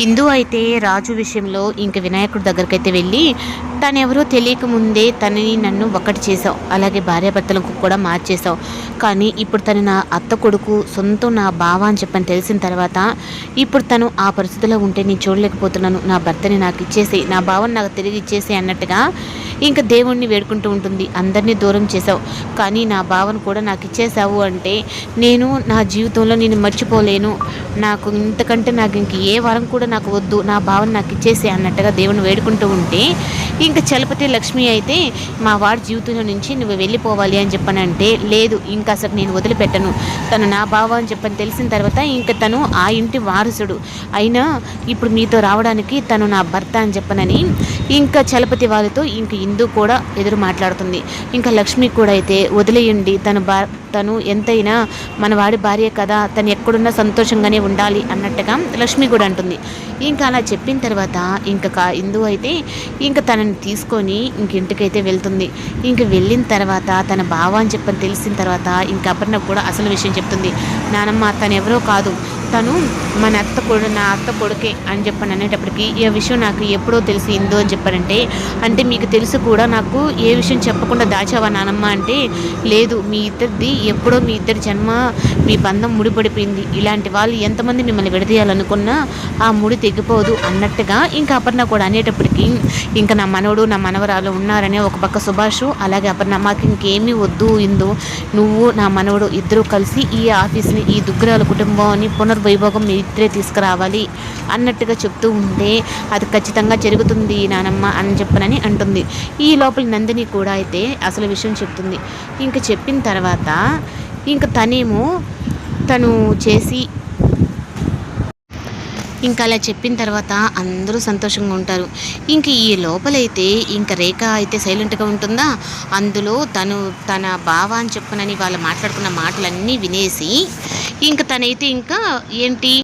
ఇందు అయితే రాజు విషయంలో ఇంక వినాయకుడి దగ్గరికైతే వెళ్ళి తనెవరో తెలియకముందే తనని నన్ను ఒకటి చేసావు, అలాగే భార్యాభర్తలకు కూడా మార్చేసావు, కానీ ఇప్పుడు తను నా అత్త కొడుకు సొంతం నా బావ అని చెప్పని తెలిసిన తర్వాత ఇప్పుడు తను ఆ పరిస్థితిలో ఉంటే నేను చూడలేకపోతున్నాను, నా భర్తని నాకు ఇచ్చేసి నా బావని నాకు తిరిగి ఇచ్చేసి అన్నట్టుగా ఇంకా దేవుణ్ణి వేడుకుంటూ ఉంటుంది. అందరినీ దూరం చేసావు, కానీ నా బావను కూడా నాకు ఇచ్చేసావు అంటే నేను నా జీవితంలో నేను మర్చిపోలేను, నాకు ఇంతకంటే నాకు ఇంక ఏ వరం కూడా నాకు వద్దు, నా భావన నాకు ఇచ్చేసి అన్నట్టుగా దేవుని వేడుకుంటూ ఉంటే ఇంకా చలపతి లక్ష్మి అయితే మా వాడి జీవితంలో నుంచి నువ్వు వెళ్ళిపోవాలి అని చెప్పనంటే లేదు, ఇంకా అసలు నేను వదిలిపెట్టను, తను నా బావ అని చెప్పని తెలిసిన తర్వాత ఇంకా తను ఆ ఇంటి వారసుడు అయినా ఇప్పుడు మీతో రావడానికి తను నా భర్త అని చెప్పనని ఇంకా చలపతి వాళ్ళతో ఇంక ఇందు కూడా ఎదురు మాట్లాడుతుంది. ఇంకా లక్ష్మి కూడా అయితే వదిలేయండి, తను ఎంతైనా మన వాడి భార్య కదా, తను ఎక్కడున్నా సంతోషంగానే ఉండాలి అన్నట్టుగా లక్ష్మి కూడా అంటుంది. ఇంకా అలా చెప్పిన తర్వాత ఇంకా ఇందు అయితే ఇంకా తనని తీసుకొని ఇంక ఇంటికైతే వెళ్తుంది. ఇంక వెళ్ళిన తర్వాత తన బావ అని చెప్పని తెలిసిన తర్వాత ఇంకా అపర్ణ కూడా అసలు విషయం చెప్తుంది. నానమ్మ తను ఎవరో కాదు, తను నా అత్త కొడుకే అని చెప్పని అనేటప్పటికి ఈ విషయం నాకు ఎప్పుడో తెలిసి ఇందు అని చెప్పారంటే అంటే మీకు తెలుసు కూడా నాకు ఏ విషయం చెప్పకుండా దాచావా నానమ్మ అంటే లేదు, మీ ఇద్దరి జన్మ మీ బంధం ముడిపడిపోయింది, ఇలాంటి వాళ్ళు ఎంతమంది మిమ్మల్ని విడదీయాలనుకున్నా ఆ ముడి తెగిపోదు అన్నట్టుగా ఇంకా అపర్ణ కూడా అనేటప్పటికి ఇంకా నా మనవడు నా మనవరాలు ఉన్నారనే ఒక పక్క సుభాష్ అలాగే అపర్ణ మాకు ఇంకేమీ వద్దు ఇందు, నువ్వు నా మనవడు ఇద్దరు కలిసి ఈ ఆఫీస్ని ఈ దుగ్గరాల కుటుంబాన్ని పునర్వైభోగం మీ ఇద్దరే తీసుకురావాలి అన్నట్టుగా చెప్తూ ఉంటే అది ఖచ్చితంగా జరుగుతుంది నానమ్మ అని చెప్పనని అంటుంది. ఈ లోపల నందిని కూడా అయితే అసలు విషయం చెప్తుంది. ఇంకా చెప్పిన తర్వాత ఇంకా తను చేసి ఇంకా అలా చెప్పిన తర్వాత అందరూ సంతోషంగా ఉంటారు. ఇంక ఈ లోపలైతే ఇంకా రేఖ అయితే సైలెంట్గా ఉంటుందా, అందులో తన బావ అని చెప్పనని వాళ్ళు మాట్లాడుకున్న మాటలన్నీ వినేసి ఇంకా తనైతే ఇంకా ఏంటి